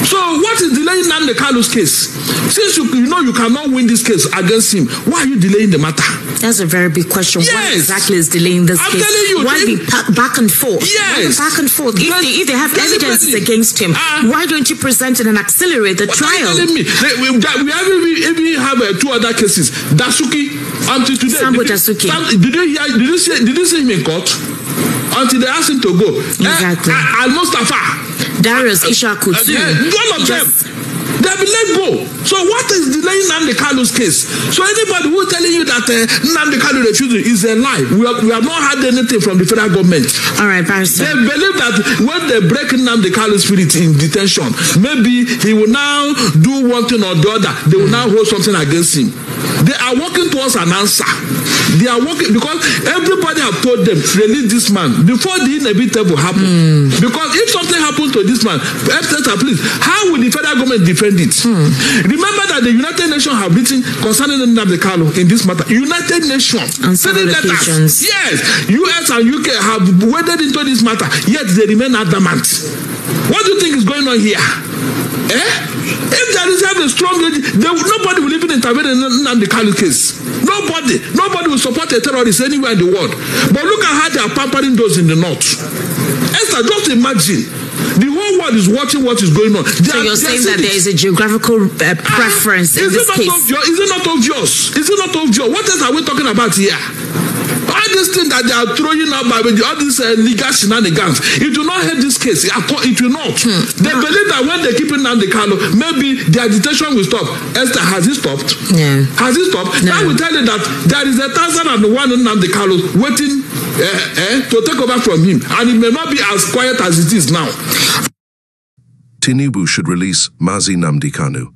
So what is delaying Nnamdi Kanu's case? Since you know you cannot win this case against him, why are you delaying the matter? That's a very big question. Yes. What exactly is delaying this case? Telling you, why be back and forth? Yes. Back and forth. If they have evidence against him, why don't you present it and accelerate the trial? What are you telling me? We even have two other cases. Dasuki, until today. Did you see him in court? Until they asked him to go. Exactly. Al-Mustafa. Darius Ishaku too. All of them. They have been let go. So what is delaying Nnamdi Kanu's case? So anybody who is telling you that Nnamdi Kanu refused is a lie. We have not had anything from the federal government. All right, Barrister. They believe that when they break Nnamdi Kanu's spirit in detention, maybe he will now do one thing or the other. They will now hold something against him. They are working towards an answer. They are working because everybody have told them release this man before the inevitable happen. Because if something happens to this man, please, how will the federal government defend it? Remember that the United Nations have written concerning Nnamdi Kanu in this matter. United Nations on several occasions. Yes, US and UK have waded into this matter, yet they remain adamant. What do you think is going on here? If there is a strong, nobody will even intervene in Nnamdi Kanu's case. Nobody will support a terrorist anywhere in the world. But look at how they are pampering those in the north. Esther, just imagine. The whole world is watching what is going on. So you're saying that there is a geographical preference in this case? Is it not obvious? Is it not obvious? What else are we talking about here? All these things that they are throwing out by all these legal shenanigans, it will not help this case. It will not. They believe that when they keep Nnamdi Kanu, maybe their detention will stop. Esther, has it stopped? Yeah. Has it stopped? No. I will tell you that there is 1,001 Nnamdi Kanu waiting to take over from him, and it may not be as quiet as it is now. Tinubu should release Mazi Nnamdi Kanu.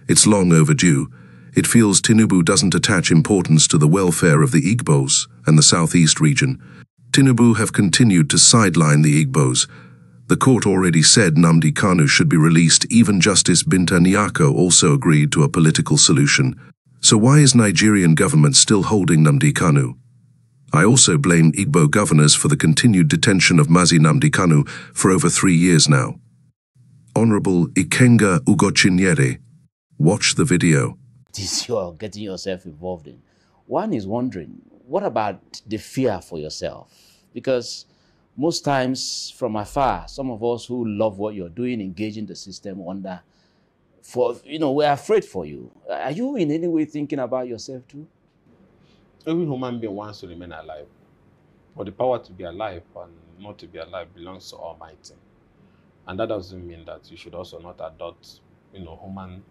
It's long overdue. It feels Tinubu doesn't attach importance to the welfare of the Igbos and the southeast region. Tinubu have continued to sideline the Igbos. The court already said Nnamdi Kanu should be released. Even Justice Binta Nyako also agreed to a political solution. So why is Nigerian government still holding Nnamdi Kanu? I also blame Igbo governors for the continued detention of Mazi Nnamdi Kanu for over 3 years now. Honorable IKENGA Ugochinyere, watch the video. This you're getting yourself involved in. One is wondering, what about the fear for yourself? Because most times from afar, some of us who love what you're doing, engaging the system, wonder, we're afraid for you. Are you in any way thinking about yourself too? Every human being wants to remain alive. But the power to be alive and not to be alive belongs to Almighty. And that doesn't mean that you should also not adopt, human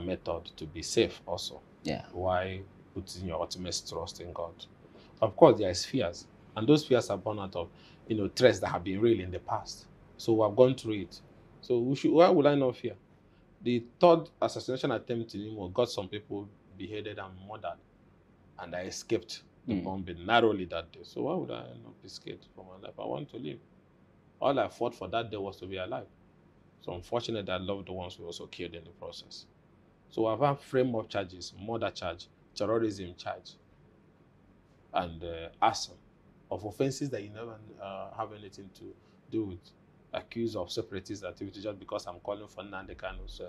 method to be safe also. Yeah. Why putting your ultimate trust in God? Of course, there is fears. And those fears are born out of, threats that have been real in the past. So we have gone through it. So why would I not fear? The third assassination attempt in Imo got some people beheaded and murdered. And I escaped the bombing narrowly that day. So why would I not be scared for my life? I want to live. All I fought for that day was to be alive. So unfortunately, that loved ones were also killed in the process. So I've had frame of charges, murder charge, terrorism charge, and arson of offenses that you never have anything to do with. Accused of separatist activity just because I'm calling for Nnamdi Kanu's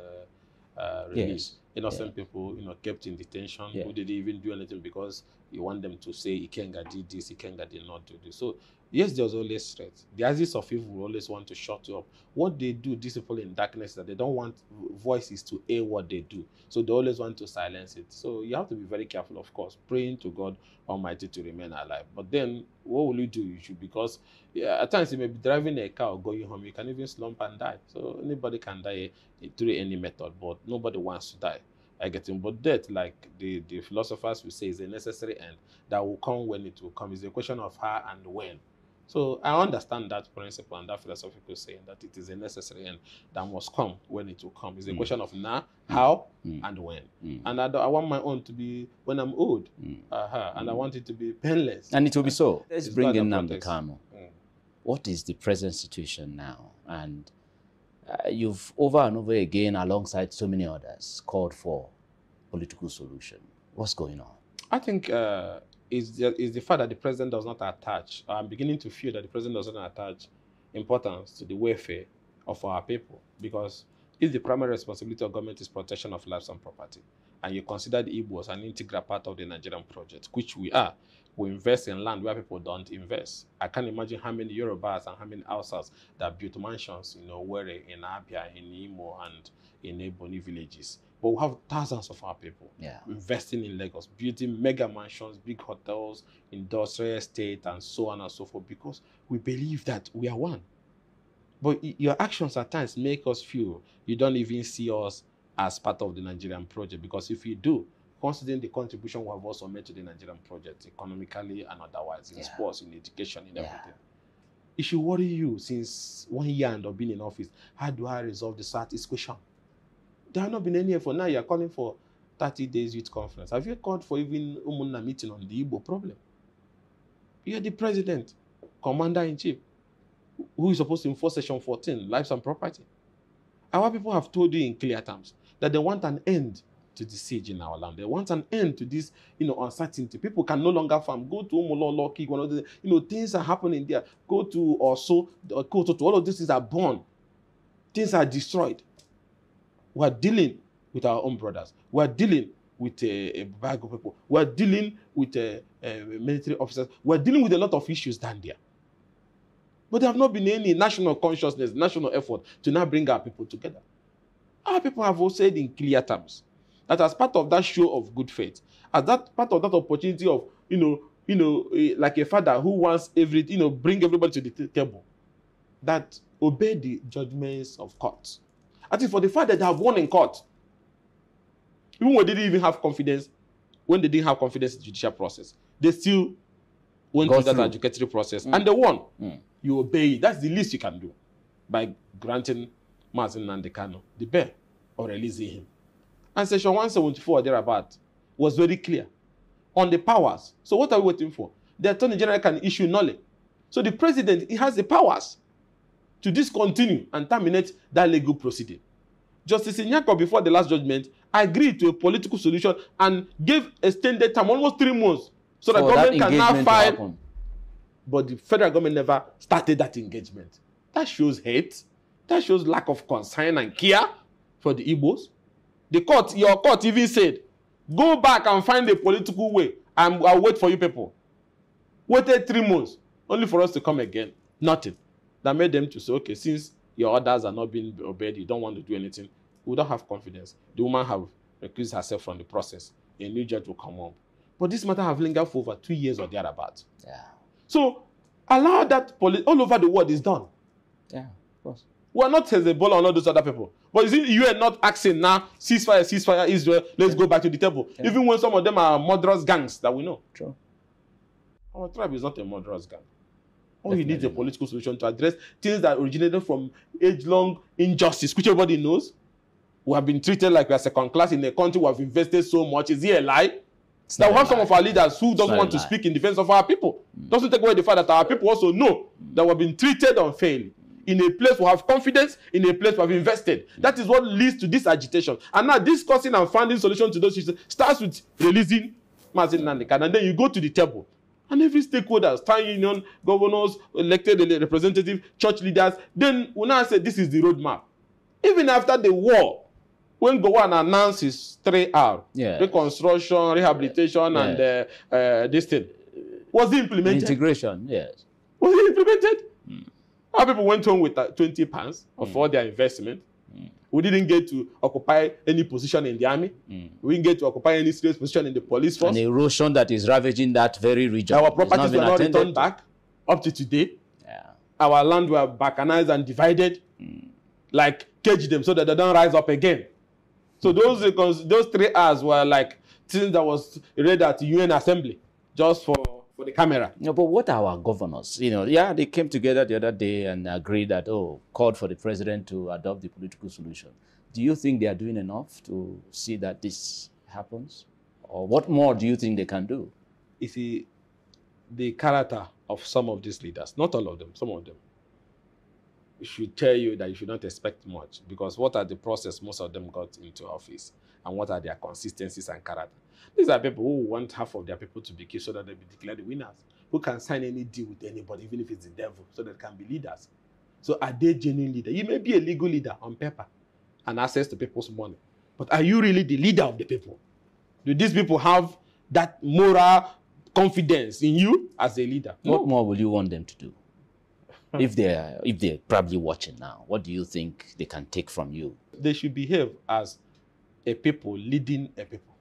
release. Yes. Innocent people, kept in detention who didn't even do anything because you want them to say Ikenga did this, Ikenga did not do this. So yes, there's always threat. The axis of evil will always want to shut you up. What they do, these people in darkness, that they don't want voices to air what they do. So they always want to silence it. So you have to be very careful, of course, praying to God Almighty to remain alive. But then what will you do? You should, because at times you may be driving a car or going home, you can even slump and die. So anybody can die through any method, but nobody wants to die. I get him. But death, like the philosophers will say, is a necessary end that will come when it will come. It's a question of how and when. So I understand that principle and that philosophical saying that it is a necessary end that must come when it will come. It's a question of now, how, and when. And I want my own to be when I'm old. And I want it to be painless. And it will be so. Let's bring in Nnamdi Kanu. What is the present situation now? And you've over and over again, alongside so many others, called for political solution. What's going on? I think is the fact that the president does not attach. I'm beginning to feel that the president does not attach importance to the welfare of our people, because If the primary responsibility of government is protection of lives and property, and you consider the Igbo as an integral part of the Nigerian project, which we are, we invest in land where people don't invest. I can't imagine how many Yorubas and how many Hausas that built mansions in Owerri, in Abia, in Imo, and in Ebonyi villages. But we have thousands of our people investing in Lagos, building mega mansions, big hotels, industrial estate, and so on and so forth, because we believe that we are one. But your actions at times make us feel you don't even see us as part of the Nigerian project, because if you do, considering the contribution we have also made to the Nigerian project, economically and otherwise, in sports, in education, in everything, it should worry you since 1 year and of being in office. How do I resolve the Southeast question? There have not been any effort. Now you're calling for 30 days youth conference. Have you called for even Umunna meeting on the Igbo problem? You're the president, commander-in-chief, who is supposed to enforce Section 14, lives and property. Our people have told you in clear terms that they want an end to the siege in our land. They want an end to this, uncertainty. People can no longer farm. Go to Umulolo, things are happening there. Go to also, go to all of these things are born. Things are destroyed. We are dealing with our own brothers. We are dealing with a bag of people. We are dealing with military officers. We are dealing with a lot of issues down there. But there have not been any national consciousness, national effort to now bring our people together. Our people have also said in clear terms that as part of that show of good faith, as that part of that opportunity of, like a father who wants bring everybody to the table, that obey the judgments of court. I think for the fact that they have won in court, even when they didn't even have confidence, when they didn't have confidence in the judicial process, they still went through that adjudicatory process and they won. You obey it. That's the least you can do by granting Mazi Nnamdi Kanu the bail or releasing him. And Section 174 or thereabout was very clear on the powers. So what are we waiting for? The Attorney General can issue null. So the president, he has the powers to discontinue and terminate that legal proceeding. Justice Nyako, before the last judgment, agreed to a political solution and gave extended time, almost 3 months, so that government can now file. But the federal government never started that engagement. That shows hate. That shows lack of concern and care for the Igbos. The court, your court even said, go back and find a political way and I'll wait for you people. Waited 3 months, only for us to come again. Nothing. That made them to say, okay, since your orders are not being obeyed, you don't want to do anything, we don't have confidence. The woman have recused herself from the process. A new judge will come up. But this matter have lingered for over 2 years or thereabout. So allow that all over the world is done. Of course. We are not Hezbollah and all those other people. But you see, you are not asking now, ceasefire, Israel, let's go back to the table. Even when some of them are murderous gangs that we know. True. Our tribe is not a murderous gang. All you need is a political solution to address things that originated from age-long injustice, which everybody knows. We have been treated like we are second class in a country we have invested so much. Is it a lie? Now we have some of our leaders who doesn't want to speak in defense of our people. Doesn't take away the fact that our people also know that we've been treated unfairly. In a place we have confidence, in a place we have invested. That is what leads to this agitation. And now discussing and finding solutions to those issues starts with releasing Mazi Nnamdi Kanu, and then you go to the table. And every stakeholder, town union, governors, elected representatives, church leaders, then we now say this is the roadmap. Even after the war, when Gowon announced his 3R, reconstruction, rehabilitation, and this thing, was it implemented? Integration, yes. Was it implemented? Our people went home with 20 pounds of all their investment. We didn't get to occupy any position in the army. We didn't get to occupy any serious position in the police force. An erosion that is ravaging that very region. Our properties were not returned back up to today. Our land were balkanized and divided, like cage them so that they don't rise up again. So those 3 hours were like things that was read at the UN Assembly just for the camera. No, but what are our governors? They came together the other day and agreed that, called for the president to adopt the political solution. Do you think they are doing enough to see that this happens? Or what more do you think they can do? You see, the character of some of these leaders, not all of them, some of them, should tell you that you should not expect much, because what are the process most of them got into office and what are their consistencies and character? These are people who want half of their people to be killed so that they be declared the winners, who can sign any deal with anybody, even if it's the devil, so that they can be leaders. So are they genuine leaders? You may be a legal leader on paper, and access to people's money. But are you really the leader of the people? Do these people have that moral confidence in you as a leader? What more will you want them to do? If they're probably watching now, what do you think they can take from you? They should behave as a people leading a people.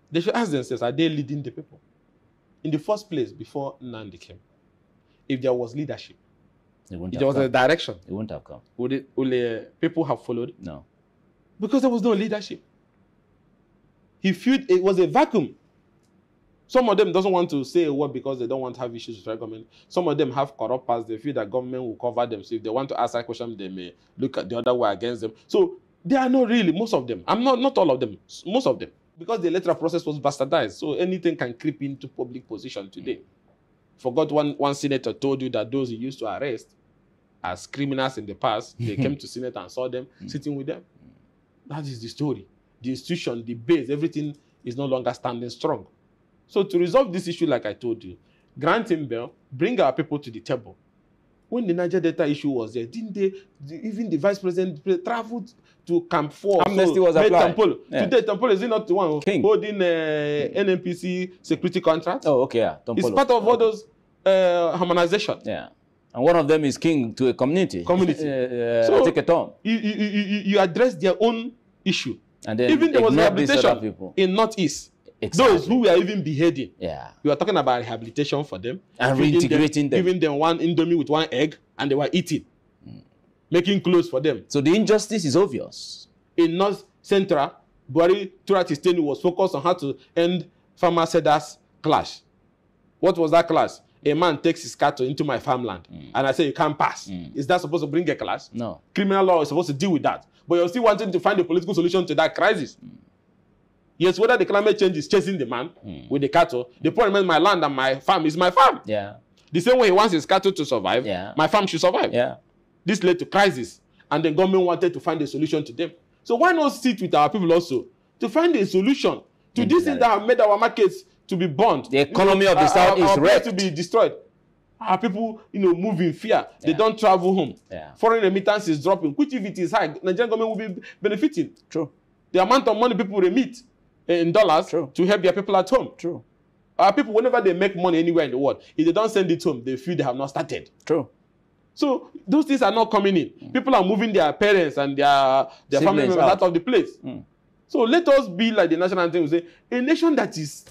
They should ask themselves, are they leading the people? In the first place, before Nnamdi came, if there was leadership, if there was a direction, it wouldn't have come. Would people have followed? No. Because there was no leadership. He felt it was a vacuum. Some of them doesn't want to say a word because they don't want to have issues with the government. Some of them have corrupt past. They feel that government will cover them. So if they want to ask a question, they may look at the other way against them. So they are not really, most of them. I'm not all of them, most of them. Because the electoral process was bastardized. So anything can creep into public position today. Forgot one senator told you that those he used to arrest as criminals in the past, they came to Senate and saw them sitting with them. That is the story. The institution, the base, everything is no longer standing strong. So to resolve this issue, like I told you, grant him bail, bring our people to the table. When the Niger Delta issue was there, didn't they, even the vice president traveled to Camp 4. Amnesty was applied. Yeah. Today, Tampolo is not the one holding NNPC security contracts. Oh, okay, yeah. It's part of all those harmonization. Yeah. And one of them is king to a community. So take a turn. You address their own issue. And then even there was rehabilitation in Northeast. Exactly. Those who were even beheading. Yeah. You are talking about rehabilitation for them. And reintegrating them. Giving them one indomie with one egg, and they were eating. Making clothes for them. So the injustice is obvious. In North Central, Buhari, throughout his tenure, was focused on how to end farmer-sellers clash. What was that clash? A man takes his cattle into my farmland, and I say you can't pass. Is that supposed to bring a clash? No. Criminal law is supposed to deal with that. But you're still wanting to find a political solution to that crisis. Yes, whether the climate change is chasing the man with the cattle, the point remains my land and my farm is my farm. Yeah. The same way he wants his cattle to survive, my farm should survive. Yeah. This led to crisis, and the government wanted to find a solution to them. So why not sit with our people also to find a solution to these things that have made our markets to be burned? The economy of the South is wrecked. To be destroyed. Our people, move in fear. They don't travel home. Foreign remittance is dropping, which if it is high, Nigerian government will be benefiting. True. The amount of money people remit in dollars to help their people at home. True. Our people, whenever they make money anywhere in the world, if they don't send it home, they feel they have not started. True. So those things are not coming in. People are moving their parents and their family members out of the place. So let us be like the national anthem will say, a nation that is,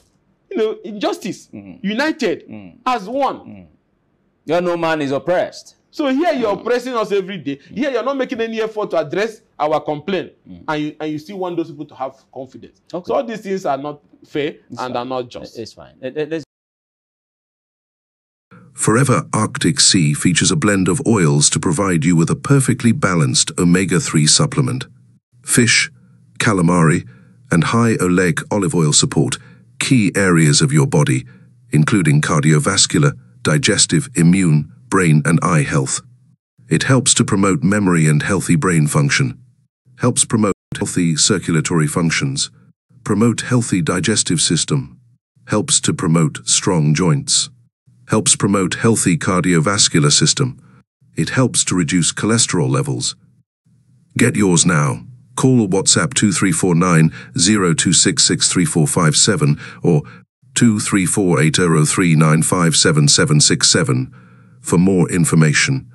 in justice, united as one. Where no man is oppressed. So here you're oppressing us every day. Here you're not making any effort to address our complaint. And you still want those people to have confidence. Okay. So all these things are not fair and are not just. It's fine. Forever Arctic Sea features a blend of oils to provide you with a perfectly balanced omega-3 supplement. Fish, calamari, and high oleic olive oil support key areas of your body, including cardiovascular, digestive, immune, brain and eye health. It helps to promote memory and healthy brain function, helps promote healthy circulatory functions, promote healthy digestive system, helps to promote strong joints, helps promote healthy cardiovascular system. It helps to reduce cholesterol levels. Get yours now. Call or WhatsApp 2349-02663457 or 234-8003-957767 for more information.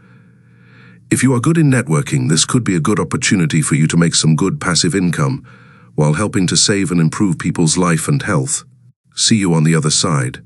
If you are good in networking, this could be a good opportunity for you to make some good passive income while helping to save and improve people's life and health. See you on the other side.